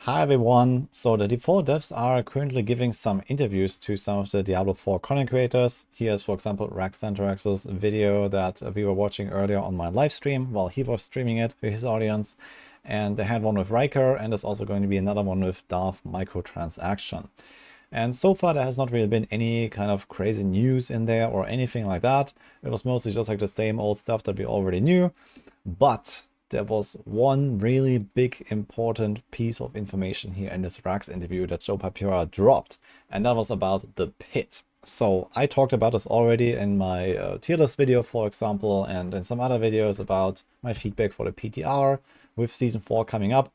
Hi everyone. So the default devs are currently giving some interviews to some of the Diablo 4 content creators. Here's, for example, Raxantrax's video that we were watching earlier on my live stream while he was streaming it to his audience. And they had one with Riker, and there's also going to be another one with Darth Microtransaction. And so far there has not really been any kind of crazy news in there or anything like that. It was mostly just like the same old stuff that we already knew. But there was one really big important piece of information here in this Rax interview that Joe Papira dropped, and that was about the pit. So I talked about this already in my tier list video, for example, and in some other videos about my feedback for the PTR with Season 4 coming up.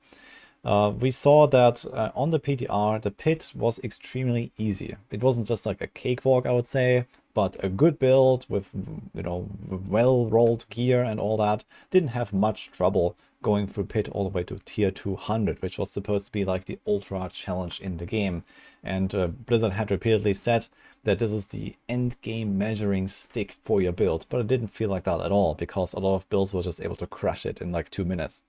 We saw that on the PTR, the pit was extremely easy. It wasn't just like a cakewalk, I would say, but a good build with, well-rolled gear and all that. Didn't have much trouble going through pit all the way to tier 200, which was supposed to be like the ultra challenge in the game. And Blizzard had repeatedly said that this is the end game measuring stick for your build, but it didn't feel like that at all, because a lot of builds were just able to crush it in like 2 minutes.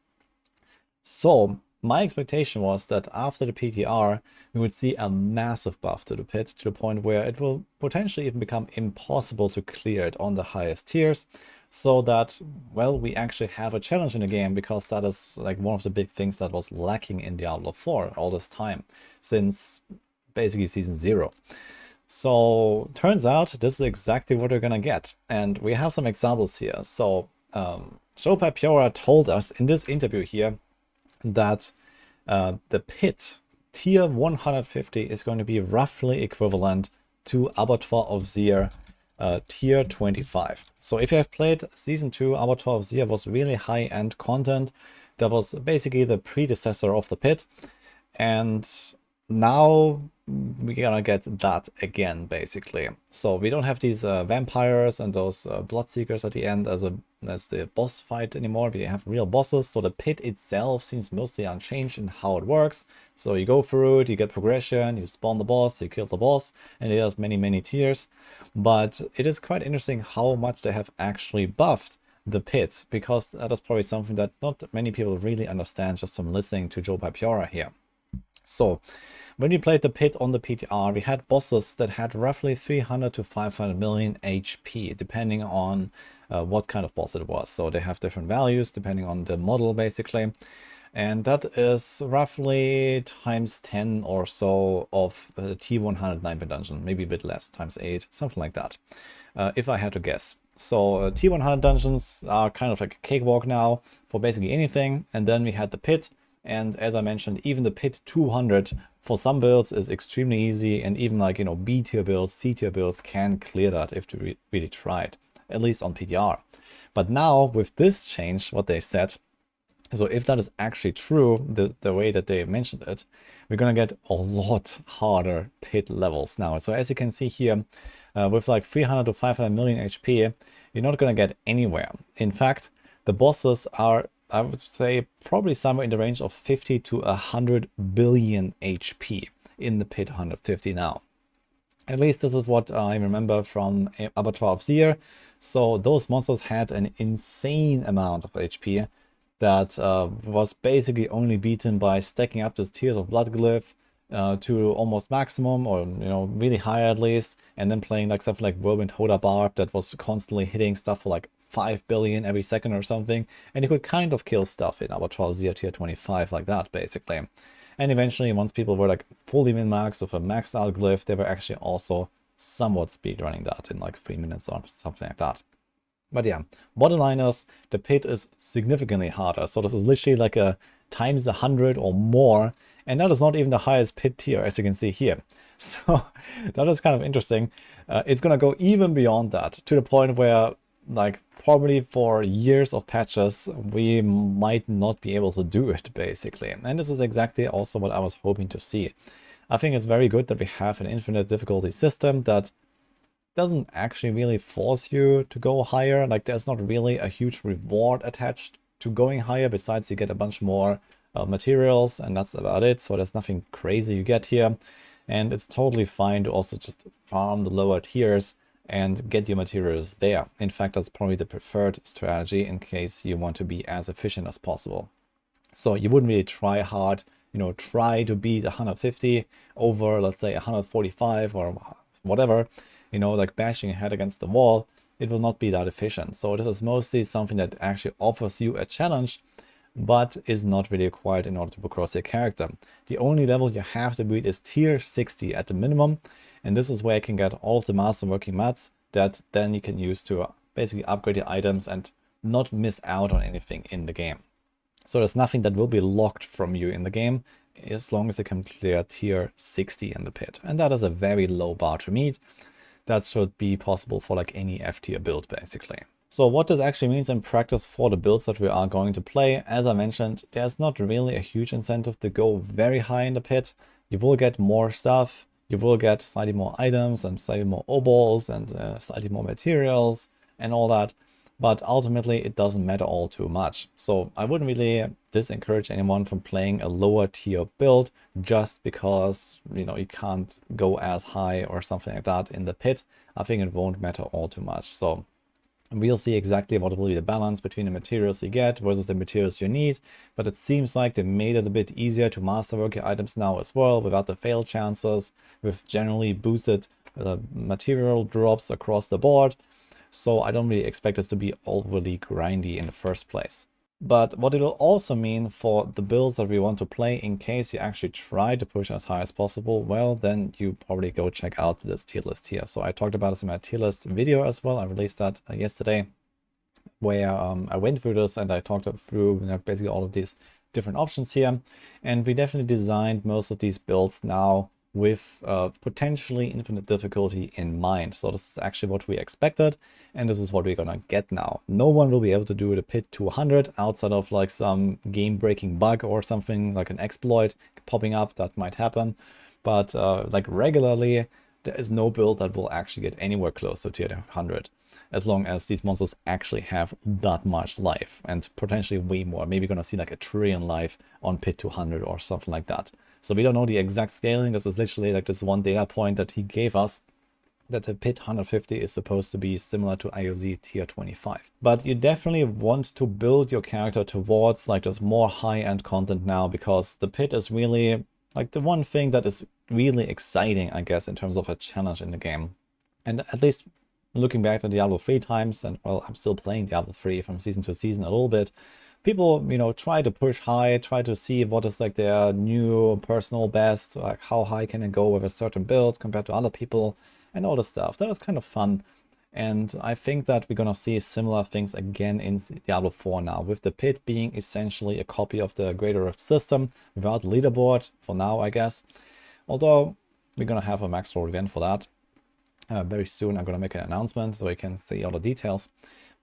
So my expectation was that after the PTR, we would see a massive buff to the pit, to the point where it will potentially even become impossible to clear it on the highest tiers, so that, well, we actually have a challenge in the game, because that is like one of the big things that was lacking in Diablo 4 all this time, since basically Season 0. So turns out this is exactly what we're gonna get, and we have some examples here. So Joe Papira told us in this interview here that the pit tier 150 is going to be roughly equivalent to Abattoir of Zir tier 25. So if you have played Season 2, Abattoir of Zir was really high-end content. That was basically the predecessor of the pit. And now we're gonna get that again, basically. So we don't have these vampires and those bloodseekers at the end as the boss fight anymore. We have real bosses, so the pit itself seems mostly unchanged in how it works. So you go through it, you get progression, you spawn the boss, you kill the boss, and it has many tiers. But it is quite interesting how much they have actually buffed the pit, because that is probably something that not many people really understand just from listening to Joe Papira here. So when we played the pit on the PTR, we had bosses that had roughly 300 to 500 million HP, depending on what kind of boss it was. So they have different values depending on the model, basically. And that is roughly times 10 or so of the T109 dungeon, maybe a bit less, times 8, something like that, if I had to guess. So T100 dungeons are kind of like a cakewalk now for basically anything. And then we had the pit. And as I mentioned, even the pit 200 for some builds is extremely easy, and even like, B tier builds, C tier builds can clear that if they really tried, at least on PTR. But now with this change, what they said, so if that is actually true, the way that they mentioned it, we're gonna get a lot harder pit levels now. So as you can see here, with like 300 to 500 million HP, you're not gonna get anywhere. In fact, the bosses are, I would say, probably somewhere in the range of 50 to 100 billion HP in the pit 150 now. At least this is what I remember from Abattoir of Zir. So those monsters had an insane amount of HP that was basically only beaten by stacking up the tiers of Blood Glyph to almost maximum, or really high at least, and then playing like stuff like Whirlwind Hoda Barb that was constantly hitting stuff for like 5 billion every second or something, and you could kind of kill stuff in Abattoir of Zir tier 25 like that, basically. And eventually, once people were like fully min-maxed with a maxed out glyph, they were actually also somewhat speedrunning that in like 3 minutes or something like that. But yeah, bottom line is the pit is significantly harder. So this is literally like a times 100 or more, and that is not even the highest pit tier, as you can see here. So that is kind of interesting. It's gonna go even beyond that, to the point where, like, probably for years of patches, we might not be able to do it, basically. And this is exactly also what I was hoping to see. I think it's very good that we have an infinite difficulty system that doesn't actually really force you to go higher. Like, there's not really a huge reward attached to going higher, besides you get a bunch more materials, and that's about it. So there's nothing crazy you get here. And it's totally fine to also just farm the lower tiers and get your materials there. In fact, that's probably the preferred strategy in case you want to be as efficient as possible. So you wouldn't really try hard you know, try to beat 150 over, let's say, 145 or whatever, you know, like bashing your head against the wall, it will not be that efficient. So this is mostly something that actually offers you a challenge, but is not really required in order to progress your character. The only level you have to beat is tier 60 at the minimum, and this is where you can get all of the masterworking mats that then you can use to basically upgrade your items and not miss out on anything in the game. So there's nothing that will be locked from you in the game as long as you can clear tier 60 in the pit. And that is a very low bar to meet. That should be possible for like any F tier build basically. So what this actually means in practice for the builds that we are going to play, as I mentioned, there's not really a huge incentive to go very high in the pit. You will get more stuff, you will get slightly more items and slightly more obols and slightly more materials and all that. But ultimately it doesn't matter all too much. So I wouldn't really discourage anyone from playing a lower tier build just because, you know, you can't go as high or something like that in the pit. I think it won't matter all too much. So we'll see exactly what will be the balance between the materials you get versus the materials you need. But it seems like they made it a bit easier to masterwork your items now as well, without the fail chances, with generally boosted material drops across the board. So I don't really expect this to be overly grindy in the first place. But what it will also mean for the builds that we want to play, in case you actually try to push as high as possible, well, then you probably go check out this tier list here. So I talked about this in my tier list video as well. I released that yesterday, where I went through this and I talked through, you know, basically all of these different options here. And we definitely designed most of these builds now with potentially infinite difficulty in mind. So this is actually what we expected, and this is what we're gonna get now. No one will be able to do the pit to 100 outside of like some game-breaking bug or something like an exploit popping up that might happen. But like regularly, there is no build that will actually get anywhere close to tier 100, as long as these monsters actually have that much life, and potentially way more. Maybe gonna see like 1 trillion life on pit 200 or something like that. So we don't know the exact scaling. This is literally like this one data point that he gave us, that the pit 150 is supposed to be similar to IOZ tier 25. But you definitely want to build your character towards like this more high-end content now, because the pit is really like the one thing that is really exciting, I guess, in terms of a challenge in the game. And at least looking back at Diablo 3 times, and well, I'm still playing Diablo 3 from season to season a little bit, people, you know, try to push high, try to see what is like their new personal best, like how high can it go with a certain build compared to other people and all this stuff. That is kind of fun. And I think that we're gonna see similar things again in Diablo 4 now, with the pit being essentially a copy of the Greater Rift system without leaderboard for now, I guess. Although we're gonna have a max roll event for that. Very soon I'm gonna make an announcement so you can see all the details.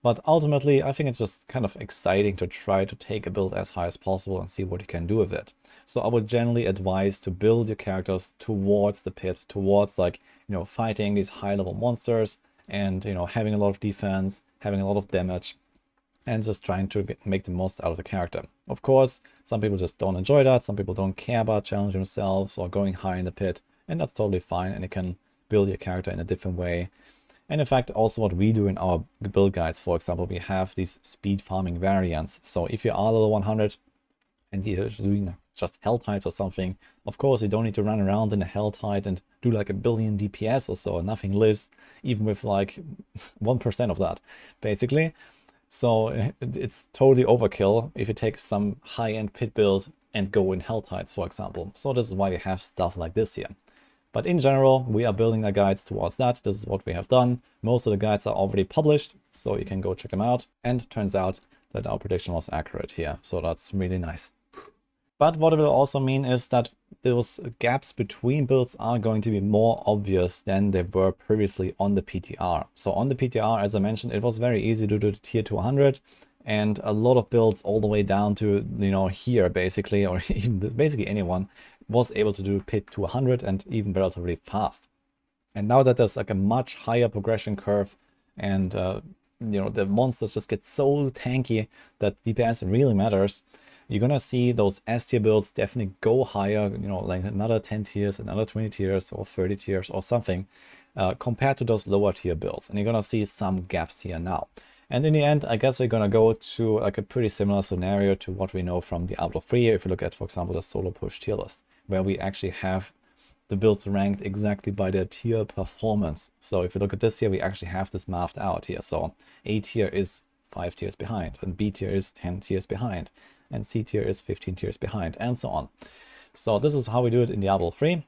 But ultimately, I think it's just kind of exciting to try to take a build as high as possible and see what you can do with it. So I would generally advise to build your characters towards the pit, towards like, you know, fighting these high-level monsters and, you know, having a lot of defense, having a lot of damage, and just trying to make the most out of the character. Of course, some people just don't enjoy that. Some people don't care about challenging themselves or going high in the pit, and that's totally fine. And you can build your character in a different way. And in fact, also what we do in our build guides, for example, we have these speed farming variants. So if you are level 100 and you're doing just Hell Tides or something, of course, you don't need to run around in a Hell Tide and do like 1 billion DPS or so. Nothing lives, even with like 1% of that, basically. So it's totally overkill if you take some high-end pit build and go in Hell Tides, for example. So this is why we have stuff like this here. But in general, we are building our guides towards that. This is what we have done. Most of the guides are already published, so you can go check them out. And turns out that our prediction was accurate here, so that's really nice. But what it will also mean is that those gaps between builds are going to be more obvious than they were previously on the PTR. So on the PTR, as I mentioned, it was very easy to do the tier 200, and a lot of builds all the way down to, you know, here basically, or even basically anyone was able to do pit to 100 and even relatively fast. And now that there's like a much higher progression curve and you know, the monsters just get so tanky that DPS really matters, you're gonna see those S tier builds definitely go higher, you know, like another 10 tiers, another 20 tiers or 30 tiers or something compared to those lower tier builds. And you're gonna see some gaps here now. And in the end, I guess we're gonna go to like a pretty similar scenario to what we know from Diablo 3. If you look at, for example, the solo push tier list, where we actually have the builds ranked exactly by their tier performance. So if you look at this here, we actually have this mapped out here. So A tier is 5 tiers behind, and B tier is 10 tiers behind, and C tier is 15 tiers behind, and so on. So this is how we do it in Diablo 3.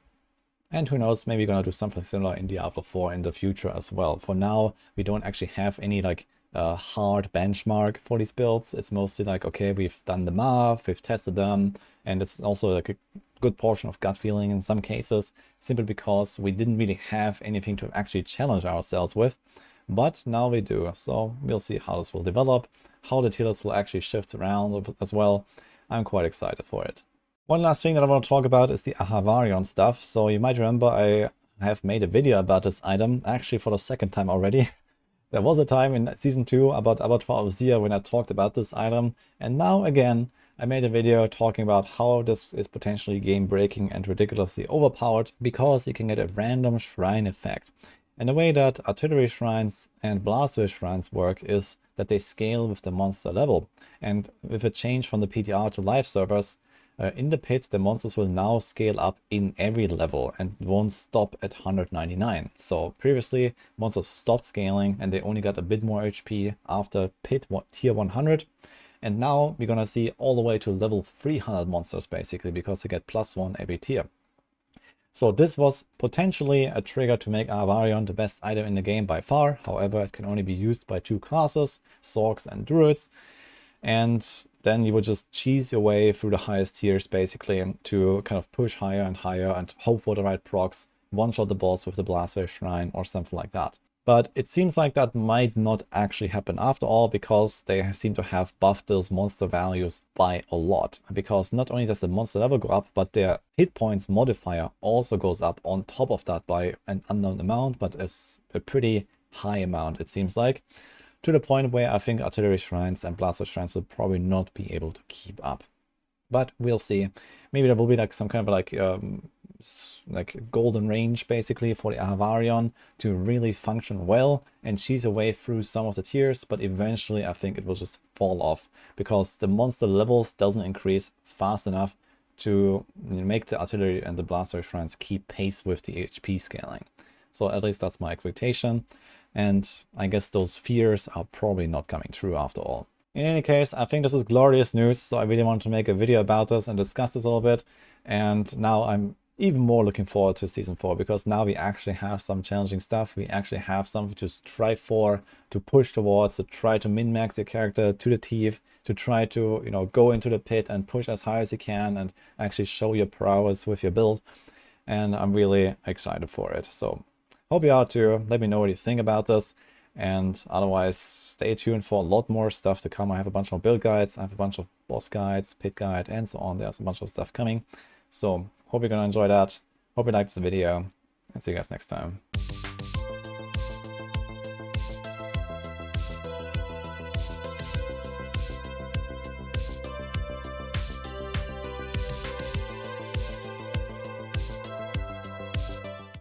And who knows, maybe we're gonna do something similar in Diablo 4 in the future as well. For now, we don't actually have any like hard benchmark for these builds. It's mostly like, okay, we've done the math, we've tested them, and it's also like a good portion of gut feeling in some cases, simply because we didn't really have anything to actually challenge ourselves with. But now we do, so we'll see how this will develop, how the tier list will actually shift around as well. I'm quite excited for it. One last thing that I want to talk about is the Ahavarion stuff. So you might remember I have made a video about this item, actually for the second time already. There was a time in Season 2 about Path of Exile when I talked about this item, and now again I made a video talking about how this is potentially game-breaking and ridiculously overpowered because you can get a random shrine effect. And the way that artillery shrines and blaster shrines work is that they scale with the monster level, and with a change from the PTR to live servers, in the pit, the monsters will now scale up in every level and won't stop at 199. So previously, monsters stopped scaling and they only got a bit more HP after pit tier 100. And now we're gonna see all the way to level 300 monsters basically, because they get +1 every tier. So this was potentially a trigger to make Ahavarion the best item in the game by far. However, it can only be used by 2 classes, Sorcs and Druids. And then you would just cheese your way through the highest tiers basically to kind of push higher and higher and hope for the right procs, one-shot the boss with the Blastwave Shrine or something like that. But it seems like that might not actually happen after all, because they seem to have buffed those monster values by a lot. Because not only does the monster level go up, but their hit points modifier also goes up on top of that by an unknown amount, but it's a pretty high amount it seems like. To the point where I think artillery shrines and blaster shrines will probably not be able to keep up. But we'll see. Maybe there will be like some kind of like golden range basically for the Ahavarion to really function well and cheese away through some of the tiers, but eventually I think it will just fall off because the monster levels doesn't increase fast enough to make the artillery and the blaster shrines keep pace with the HP scaling. So at least that's my expectation. And I guess those fears are probably not coming true after all. In any case, I think this is glorious news, so I really want to make a video about this and discuss this a little bit. And now I'm even more looking forward to Season 4, because now we actually have some challenging stuff. We actually have something to strive for, to push towards, to try to min-max your character to the teeth, to try to, you know, go into the pit and push as high as you can and actually show your prowess with your build. And I'm really excited for it. So hope you are too. Let me know what you think about this. And otherwise, stay tuned for a lot more stuff to come. I have a bunch of build guides, I have a bunch of boss guides, pit guide, and so on. There's a bunch of stuff coming. So hope you're gonna enjoy that. Hope you liked this video, and see you guys next time.